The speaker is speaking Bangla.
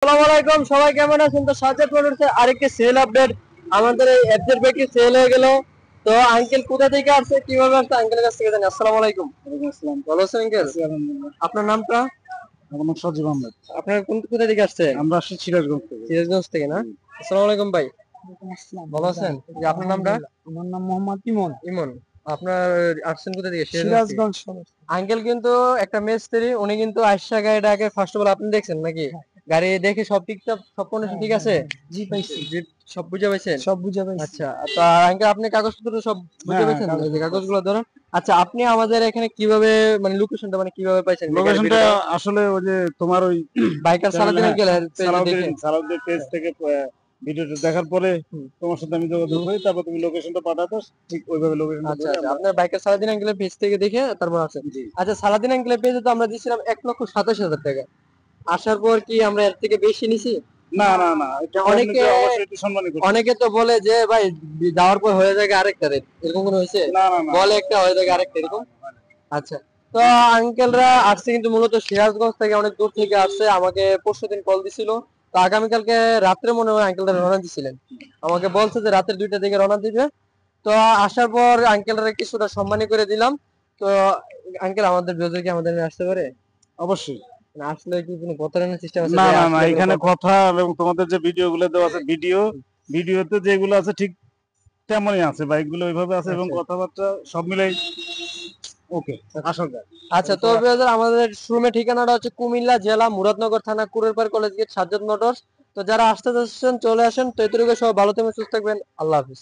আসসালামু আলাইকুম, সবাই কেমন আছেন? তো সাজ্জাদ মোটরসে আরেকটি সেল আপডেট। আমাদের এই এফজেড বাইকটি সেল হয়ে গেল। তো আঙ্কেল কোথা থেকে আসছে, কিভাবে আসছে, আঙ্কেলের কাছ থেকে জানি। আসসালামু আলাইকুম। ওয়ালাইকুম আসসালাম। ভালো আছেন আঙ্কেল? আছি আলহামদুলিল্লাহ। আপনার নামটা? আমার নাম সজীব আহমেদ। আপনার কোথা থেকে আসছেন? আমরা আসছি সিরাজগঞ্জ থেকে। সিরাজগঞ্জ থেকে না? জি। আসসালামু আলাইকুম ভাই, ওয়ালাইকুম আসসালাম। ভালো আছেন? যে আপনার নামটা? আমার নাম মোহাম্মদ ইমন। ইমন। আপনার আসছেন কোথা থেকে? সিরাজগঞ্জ থেকে। সিরাজগঞ্জ শহর। আঙ্কেল কিন্তু একটা মিস্ত্রি, উনি কিন্তু আইসা গাড়িটাকে ফার্স্ট অফ অল আপনি দেখছেন নাকি? গাড়ি দেখে সব ঠিকঠাক, সব কন্ডিশন ঠিক আছে? জি পাইছি। জি, সব বুঝে পাইছেন? সব বুঝা পাইছি। আচ্ছা, তো আঙ্কেল আপনি কাগজপত্র সব বুঝে হ্যাঁ, হ্যাঁ, পেয়েছেন? এই যে কাগজপত্র আছে। কাগজগুলো ধরুন। আচ্ছা, আপনি আমাদের এখানে কিভাবে, মানে লোকেশনটা মানে কিভাবে পাইছেন যে গাড়ি লোকেশনটা ভিডিওটা? আসলে ওই যে তোমার ওই বাইকার চ্যানেলে, সালাদিন হ্যাঁ, আঙ্কেল এর পেজ দেখে। সালাউদ্দিন পেজ থেকে ভিডিওটা দেখার পরে হুম। তোমার সাথে আমি যোগাযোগ করি, তারপর তুমি লোকেশনটা পাঠাতো, ঠিক ওইভাবে লোকেশনটা আচ্ছা ধরে আচ্ছা, আমরা। আপনার বাইকার সালাদিন আঙ্কেলের পেজ থেকে দেখে তারপর আছে। জি। আচ্ছা, সালাদিন আঙ্কেলের পেজে তো আমরা দিয়েছিলাম 1,27,000 টাকা। আসার পর কি আমরা এর থেকে বেশি নিছি? না, না, না, একটু কম অনেকে নিতে অবশ্যই একটু সম্মানই করছি। অনেকে তো বলে যে ভাই যাওয়ার পর হয়ে যায় আরেকটা রেট, এরকম কোনো হয়েছে? না, না, না, বলে না, একটা হয়ে যায় আরেকটা, এরকম? আচ্ছা, তো আঙ্কেলরা আসছে কিন্তু মূলত সিরাজগঞ্জ থেকে, অনেক দূর থেকে আসছে। আমাকে পরশুদিন কল দিছিল। তো আগামীকালকে রাত্রে মনে হয় আঙ্কেলরা রওনা দিছিলেন। আমাকে বলছে যে রাতের 2টা দিকে রওনা দিবে। তো আসার পর আঙ্কেলরা কিছুটা সম্মানী করে দিলাম। তো আঙ্কেল, আমাদের বিরোধী কি আমাদের নিয়ে আসতে পারে? অবশ্যই। না আসলে কি কোনো প্রতারণার সিস্টেম আছে না, যে না, না, আসলে কোনো এখানে কথা এবং তোমাদের যে ভিডিও গুলো দেওয়া আছে, ভিডিওতে যেগুলো আছে ঠিক তেমনই আছে, বাইকগুলো ওইভাবে আছে এবং আচ্ছা কথাবার্তা সব মিলাই ওকে। আসল গাড়ি আচ্ছা, তো ব্রাদার, আমাদের শোরুমের ঠিকানাটা হচ্ছে কুমিল্লা জেলা মুরাদনগর থানা Kurerpar college gate, Sajjad motors. তো যারা আসতে যাচ্ছেন চলে আসেন। তো এতটুকু, সব ভালো থাকবেন, সুস্থ থাকবেন। আল্লাহ হাফিজ।